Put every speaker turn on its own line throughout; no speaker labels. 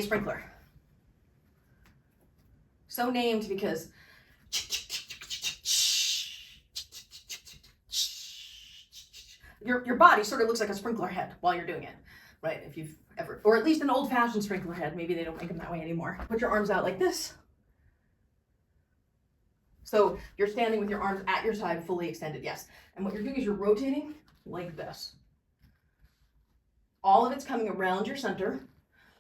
sprinkler. So named because your body sort of looks like a sprinkler head while you're doing it, right? If you've ever, or at least an old-fashioned sprinkler head. Maybe they don't make them that way anymore. Put your arms out like this. So you're standing with your arms at your side, fully extended, yes. And what you're doing is you're rotating like this. All of it's coming around your center.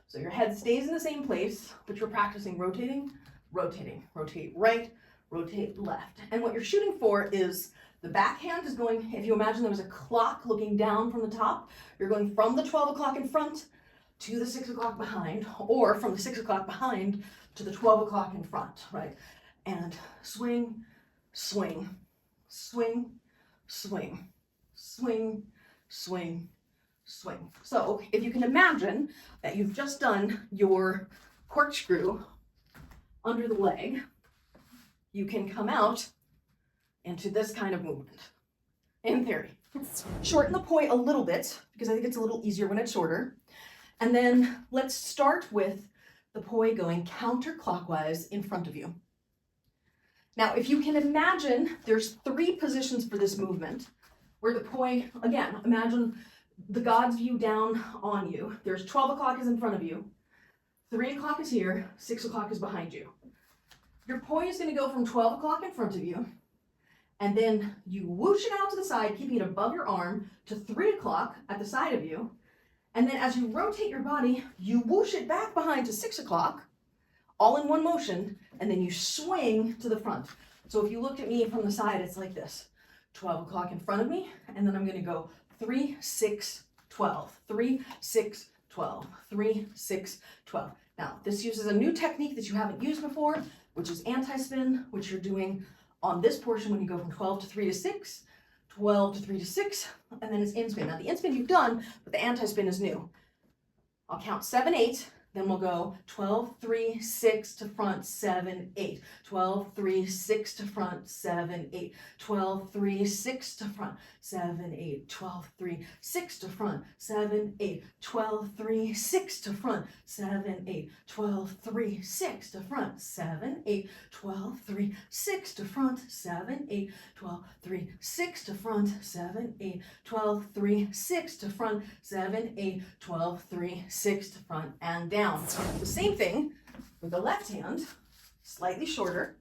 So your head stays in the same place, but you're practicing rotating, rotating, rotate right, rotate left. And what you're shooting for is the backhand is going, if you imagine there was a clock looking down from the top, you're going from the 12 o'clock in front to the 6 o'clock behind, or from the 6 o'clock behind to the 12 o'clock in front, right? And swing, swing, swing, swing, swing, swing, swing. So if you can imagine that you've just done your corkscrew under the leg, you can come out into this kind of movement, in theory. Shorten the poi a little bit, because I think it's a little easier when it's shorter. And then let's start with the poi going counterclockwise in front of you. Now, if you can imagine, there's 3 positions for this movement, where the poi, again, imagine the God's view down on you. There's 12 o'clock is in front of you, 3 o'clock is here, 6 o'clock is behind you. Your poi is going to go from 12 o'clock in front of you, and then you whoosh it out to the side, keeping it above your arm, to 3 o'clock at the side of you. And then as you rotate your body, you whoosh it back behind to 6 o'clock, all in one motion, and then you swing to the front. So if you looked at me from the side, it's like this. 12 o'clock in front of me, and then I'm going to go 3, 6, 12, 3, 6, 12, 3, 6, 12. Now, this uses a new technique that you haven't used before, which is anti-spin, which you're doing on this portion when you go from 12 to 3 to 6, 12 to 3 to 6, and then it's in-spin. Now, the in-spin you've done, but the anti-spin is new. I'll count 7, 8, then we'll go 12, 3, 6 to front, 7, 8. 12, 3, 6 to front, 7, 8. 12, 3, 6 to front, 7, 8. 12, 3, 6 to front, 7, 8. 12, 3, 6 to front, 7, 8. 12, 3, 6 to front, 7, 8. 12, 3, 6 to front, 7, 8. 12, 3, 6 to front, 7, 8. 12, 3, 6 to front, 7, 8. 12, 3, 6 to front, and down. The same thing with the left hand, slightly shorter.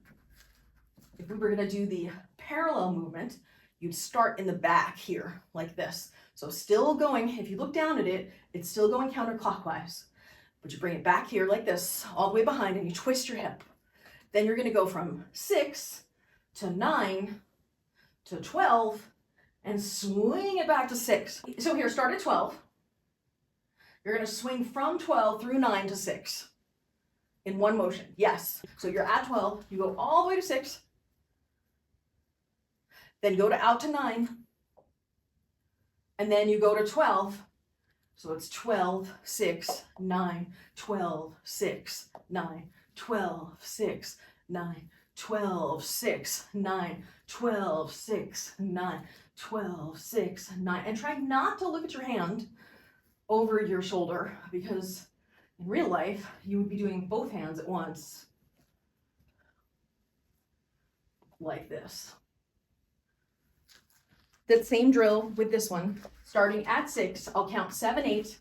If we were going to do the parallel movement, you'd start in the back here, like this. So still going, if you look down at it, it's still going counterclockwise. But you bring it back here like this, all the way behind, and you twist your hip. Then you're going to go from 6 to 9 to 12, and swing it back to 6. So here, start at 12. You're going to swing from 12 through 9 to 6 in one motion. Yes. So you're at 12, you go all the way to 6, then go to out to 9, and then you go to 12. So it's 12, 6, 9, 12, 6, 9, 12, 6, 9, 12, 6, 9, 12, 6, 9, 12, 6, 9. And try not to look at your hand over your shoulder, because in real life, you would be doing both hands at once, like this. That same drill with this one, starting at 6, I'll count 7, 8,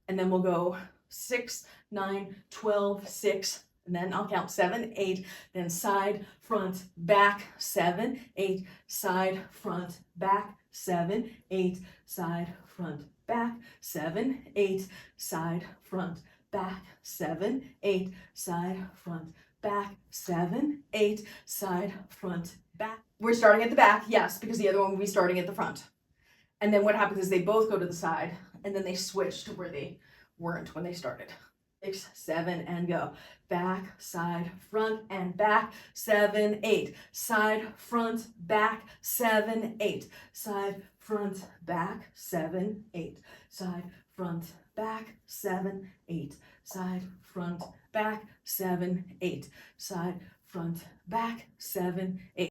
and then we'll go 6, 9, 12, 6, and then I'll count 7, 8, then side, front, back, 7, 8, side, front, back, 7, 8, side, front, back, 7, 8, side, front, back, 7, 8, side, front, back, 7, 8, side, front, back. We're starting at the back, yes, because the other one will be starting at the front. And then what happens is they both go to the side, and then they switch to where they weren't when they started. 6, 7, and go. Back, side, front, and back, 7, 8. Side, front, back, 7, 8. Side, front, back, 7, 8. Side, front, back, 7, 8. Side, front, back, 7, 8. Side, front, back, 7, 8.